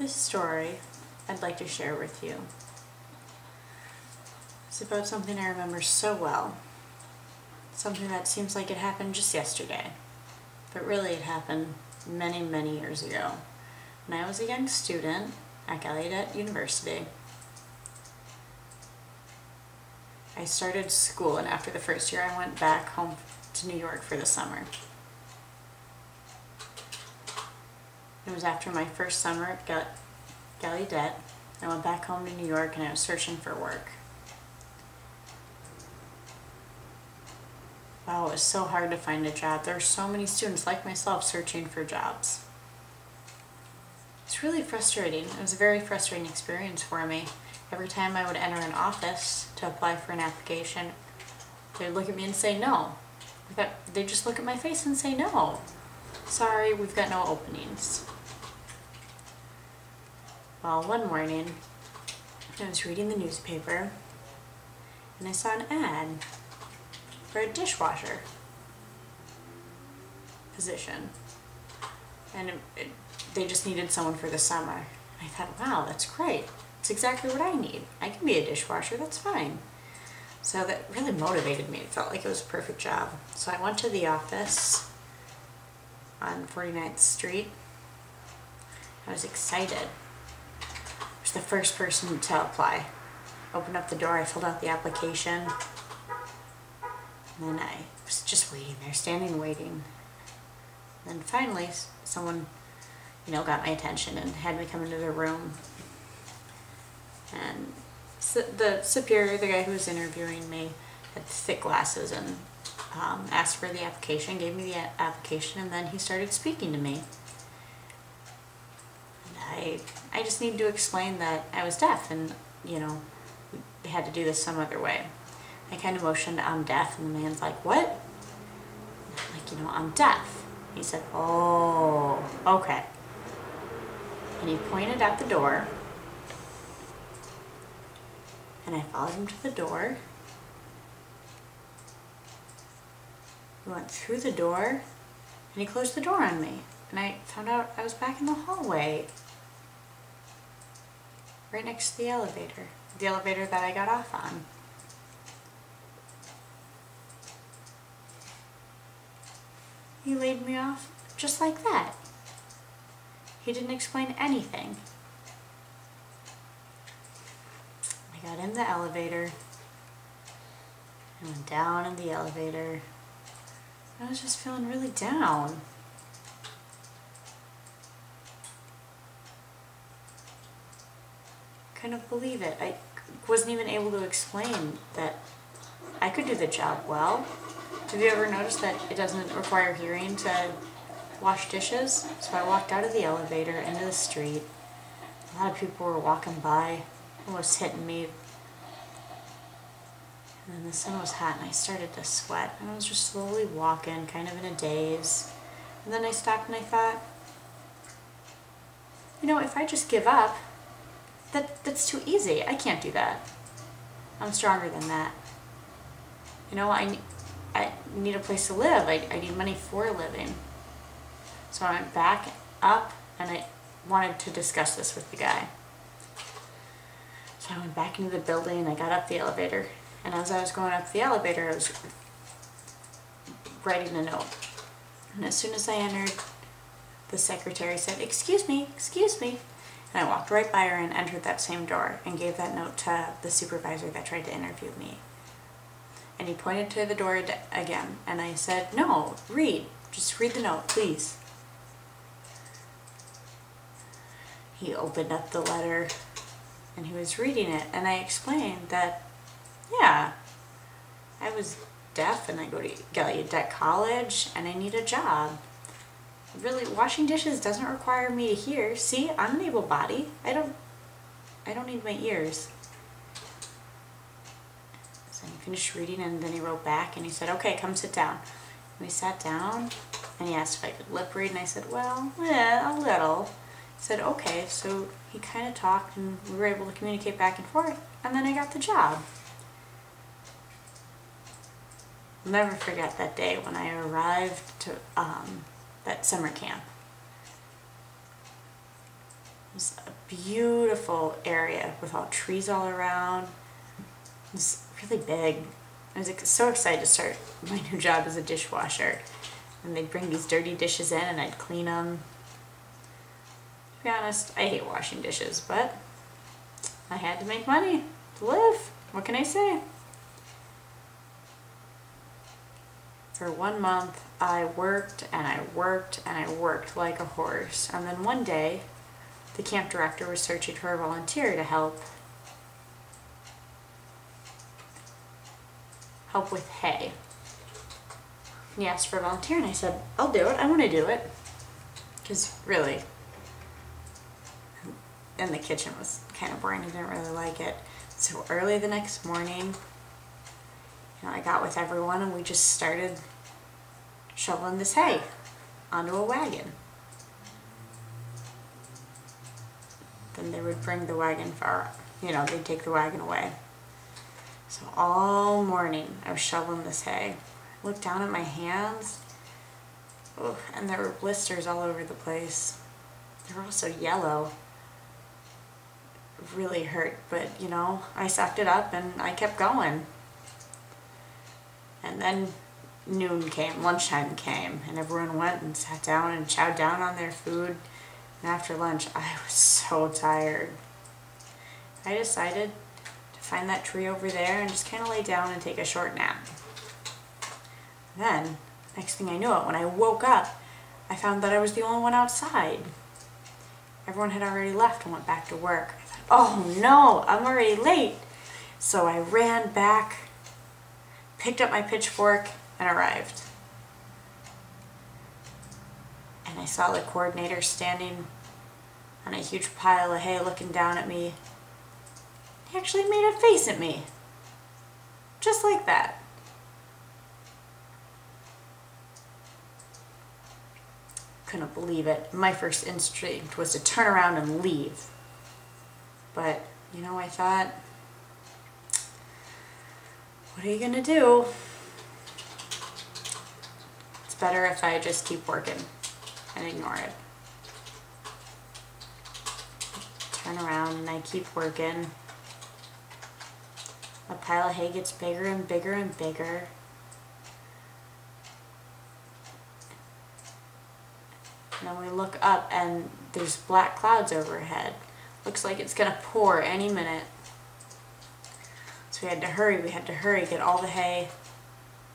This story I'd like to share with you is about something I remember so well. Something that seems like it happened just yesterday, but really it happened many, many years ago. When I was a young student at Gallaudet University, I started school, and after the first year I went back home to New York for the summer. It was after my first summer at Gallaudet. I went back home to New York and I was searching for work. Wow, it was so hard to find a job. There were so many students like myself searching for jobs. It's really frustrating. It was a very frustrating experience for me. Every time I would enter an office to apply for an application, they'd look at me and say no. They'd just look at my face and say no. Sorry, we've got no openings. Well, one morning, I was reading the newspaper and I saw an ad for a dishwasher position. And they just needed someone for the summer. I thought, wow, that's great. It's exactly what I need. I can be a dishwasher, that's fine. So that really motivated me. It felt like it was a perfect job. So I went to the office on 49th Street. I was excited. I was the first person to apply. Opened up the door, I filled out the application. And then I was just waiting there, standing waiting. And then finally someone, got my attention and had me come into the room. And the superior, the guy who was interviewing me, had thick glasses and asked for the application, gave me the application, and then he started speaking to me. And I just needed to explain that I was deaf and, we had to do this some other way. I kind of motioned, I'm deaf, and the man's like, what? I'm like, I'm deaf. He said, oh, okay. And he pointed at the door, and I followed him to the door. We went through the door, and he closed the door on me. And I found out I was back in the hallway, right next to the elevator that I got off on. He laid me off just like that. He didn't explain anything. I got in the elevator. I went down in the elevator. I was just feeling really down. Couldn't believe it. I wasn't even able to explain that I could do the job well. Have you ever noticed that it doesn't require hearing to wash dishes? So I walked out of the elevator into the street. A lot of people were walking by, almost hitting me. And then the sun was hot and I started to sweat. And I was just slowly walking, kind of in a daze. And then I stopped and I thought, if I just give up, that's too easy. I can't do that. I'm stronger than that. I need a place to live. I need money for a living. So I went back up and I wanted to discuss this with the guy. So I went back into the building, I got up the elevator, and as I was going up the elevator, I was writing a note. And as soon as I entered, the secretary said, excuse me. And I walked right by her and entered that same door and gave that note to the supervisor that tried to interview me. And he pointed to the door again, and I said, no, just read the note, please. He opened up the letter, and he was reading it, and I explained that, yeah, I was deaf, and I go to Gallaudet College, and I need a job. Really, washing dishes doesn't require me to hear. See, I'm an able body. I don't need my ears. So he finished reading, and then he wrote back and he said, okay, come sit down. And we sat down and he asked if I could lip read, and I said, well, yeah, a little. He said, okay. So he kind of talked and we were able to communicate back and forth, and then I got the job. I'll never forget that day when I arrived to that summer camp. It was a beautiful area with all trees all around. It was really big. I was so excited to start my new job as a dishwasher. And they'd bring these dirty dishes in and I'd clean them. To be honest, I hate washing dishes, but I had to make money to live. What can I say? For 1 month, I worked and I worked and I worked like a horse. And then one day, the camp director was searching for a volunteer to help with hay. He asked for a volunteer and I said, I'll do it, I want to do it. Because really, and the kitchen was kind of boring, I didn't really like it. So early the next morning, I got with everyone and we just started shoveling this hay onto a wagon. Then they would bring the wagon they'd take the wagon away. So all morning I was shoveling this hay. I looked down at my hands, and there were blisters all over the place. They were also yellow. It really hurt, but I sucked it up and I kept going. And then noon came, lunchtime came, and everyone went and sat down and chowed down on their food. And after lunch, I was so tired. I decided to find that tree over there and just kind of lay down and take a short nap. Then, next thing I knew it, when I woke up, I found that I was the only one outside. Everyone had already left and went back to work. I thought, oh no, I'm already late. So I ran back, picked up my pitchfork, and arrived. And I saw the coordinator standing on a huge pile of hay looking down at me. He actually made a face at me. Just like that. Couldn't believe it. My first instinct was to turn around and leave. But, I thought, what are you gonna do? It's better if I just keep working and ignore it. Turn around and I keep working. The pile of hay gets bigger and bigger and bigger. And then we look up and there's black clouds overhead. Looks like it's gonna pour any minute. So we had to hurry, get all the hay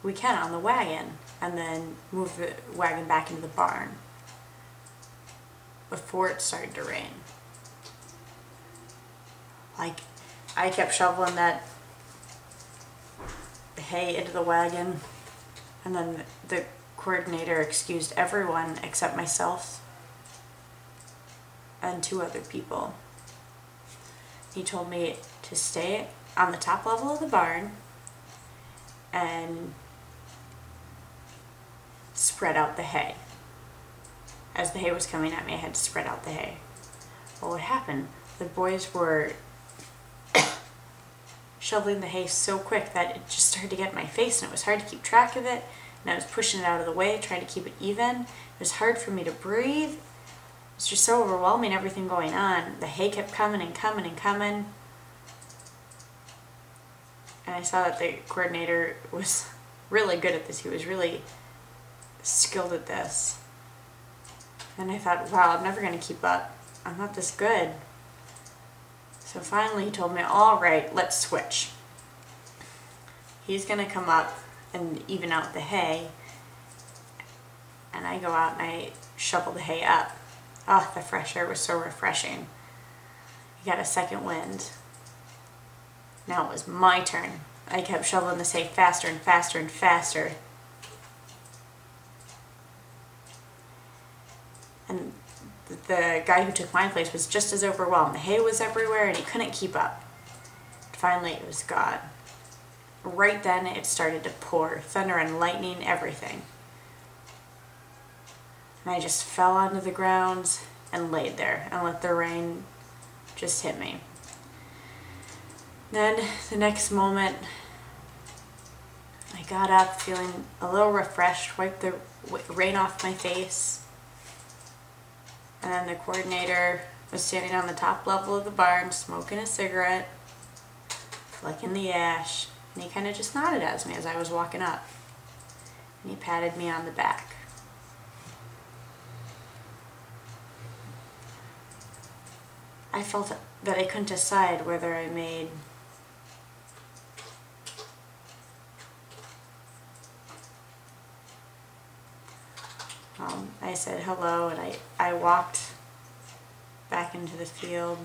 we can on the wagon and then move the wagon back into the barn before it started to rain. I kept shoveling that hay into the wagon, and then the coordinator excused everyone except myself and 2 other people. He told me to stay on the top level of the barn and spread out the hay. As the hay was coming at me, I had to spread out the hay. Well, what happened? The boys were shoveling the hay so quick that it just started to get in my face and it was hard to keep track of it, and I was pushing it out of the way, trying to keep it even. It was hard for me to breathe. It was just so overwhelming, everything going on. The hay kept coming and coming and coming. And I saw that the coordinator was really good at this. He was really skilled at this. And I thought, wow, I'm never going to keep up. I'm not this good. So finally he told me, all right, let's switch. He's going to come up and even out the hay. And I go out and I shovel the hay up. Oh, the fresh air was so refreshing. You got a second wind. Now it was my turn. I kept shoveling this hay faster and faster and faster. And the guy who took my place was just as overwhelmed. The hay was everywhere and he couldn't keep up. Finally it was gone. Right then it started to pour, thunder and lightning, everything. And I just fell onto the ground and laid there and let the rain just hit me. Then the next moment I got up feeling a little refreshed, wiped the rain off my face. And then the coordinator was standing on the top level of the barn, smoking a cigarette, flicking the ash, and he kind of just nodded at me as I was walking up. And he patted me on the back. I felt that I couldn't decide whether I made I said hello, and I walked back into the field.